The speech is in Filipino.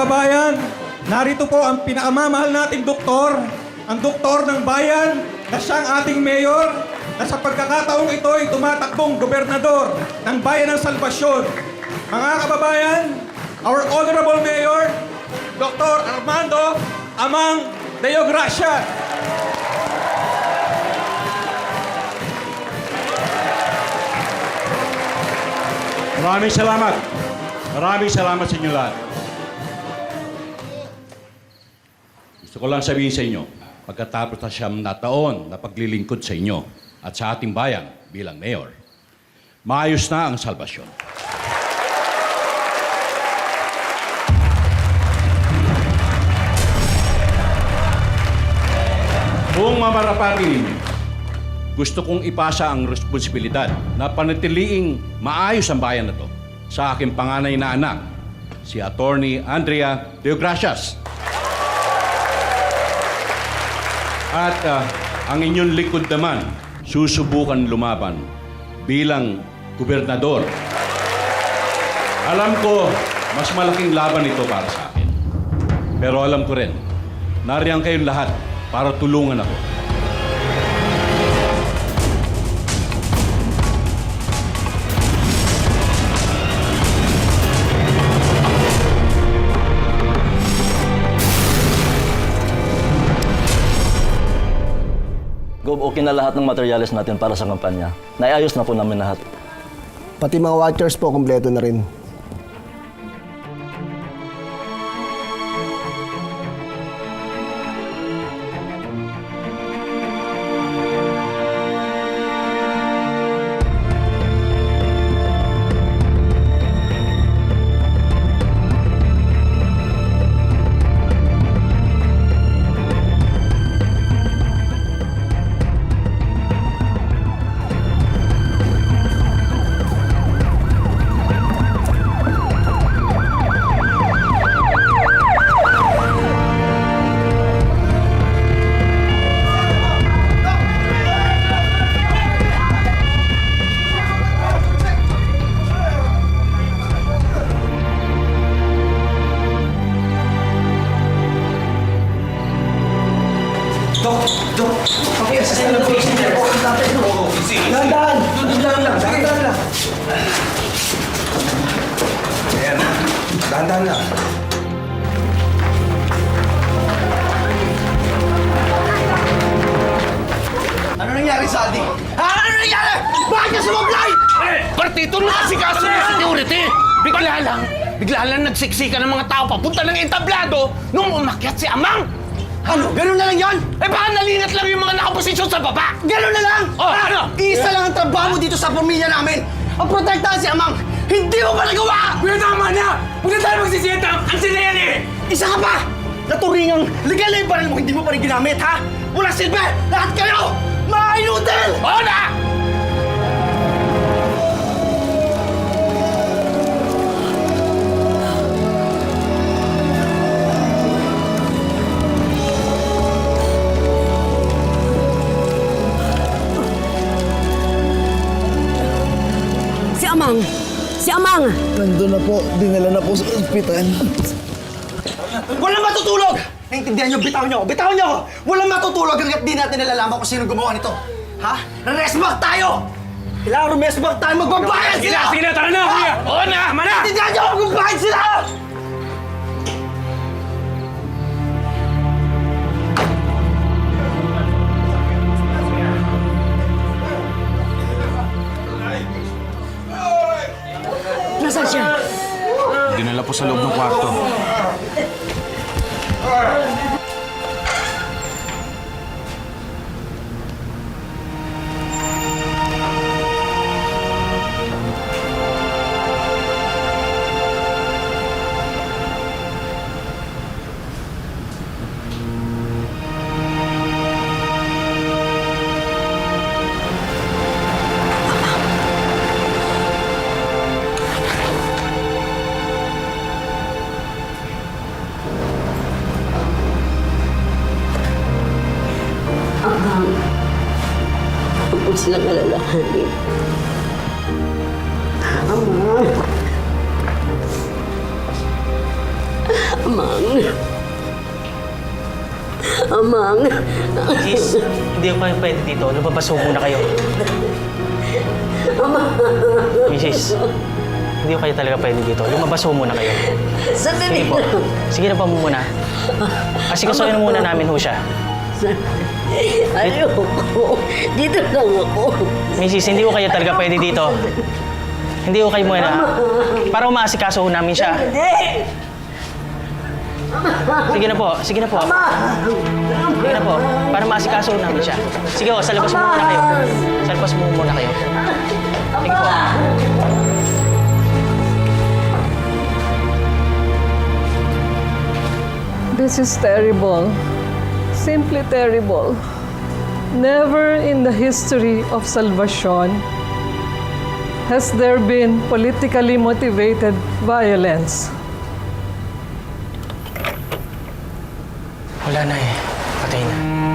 kababayan, narito po ang pinakamamahal nating doktor, ang doktor ng bayan na siyang ating mayor na sa pagkakataong ito ay tumatakbong gobernador ng bayan ng Salvacion. Mga kababayan, our Honorable Mayor, Dr. Armando Amang Deo Gracia. Maraming salamat. Maraming salamat sa inyo lahat. Gusto ko lang sabihin sa inyo, pagkatapos na 9 na taon na paglilingkod sa inyo at sa ating bayan bilang mayor, maayos na ang salbasyon. Kung mamarapati ninyo, gusto kong ipasa ang responsibilidad na panatiliing maayos ang bayan na to sa aking panganay na anak, si Attorney Andrea Deogracias. At ang inyong likod naman, susubukan lumaban bilang gobernador. Alam ko, mas malaking laban ito para sa akin. Pero alam ko rin, nariyan kayong lahat para tulungan ako. Okay na lahat ng materyales natin para sa kampanya. Naiayos na po namin lahat. Pati mga watchers po, kumpleto na rin. Dahan-dahan lang. Ano nangyari sa Aldi? Ha? Ano nangyari? Bakit niya sumablay? Partito na kasi kaso ng security. Bigla lang nagsiksikan ng mga tao papunta ng entablado nung umakyat si Amang. Ano? Ganun na lang yan? Eh baka nalingat lang yung mga nakaposisyon sa baba. Ganun na lang? Oh, ano? Isa lang ang trabaho mo dito sa pamilya namin. Ang protektahan si Amang. Hindi mo pa nagawa! Kuya, tama na! Huwag na tayo magsisiyeta! Ang sila yan eh! Isa ka pa! Naturingang legal na yung baril mo, hindi mo pa rin ginamit, ha? Wala silbi! Lahat kayo! Mga inutil! Oo na! Si Amang! Si Amang! Nandun na po, dinala na po sa ospital. Walang matutulog! Naintindihan niyo, bitaw niyo! Bitaw niyo! Walang matutulog hanggat di natin nalalaman kung sino gumawa nito. Ha? Resback tayo! Kailangan rumesback tayo, magbabayad sila! Sige na, tara na! Kuya! Oo na! Tama na! Naintindihan niyo, magbabayad sila! Nasaan siya? Dinala po sa loob ng kwarto. Huwag po silang alalahanin. Ama! Amang. Amang. Sis, hindi ko kayo pwede dito. Lumabas ho muna kayo. Mrs., hindi ko kayo talaga pwede dito. Lumabas ho muna kayo. Sige Sandali po. lang. Sige na po muna. Asikasuhin muna namin ho siya. Ayoko. Dito lang ako. Mrs., hindi ko kayo talaga pwede dito. Hindi ko kayo muna. Para umaasikaso ho namin siya. Hindi. Sige na po. Sige na po. Sige na po. Para maasikaso ho namin siya. Sige ho, sa labas mo muna kayo. Sa labas mo muna kayo. Sige po. This is terrible. Simply terrible. Never in the history of Salvacion has there been politically motivated violence. Wala na eh. Patay na.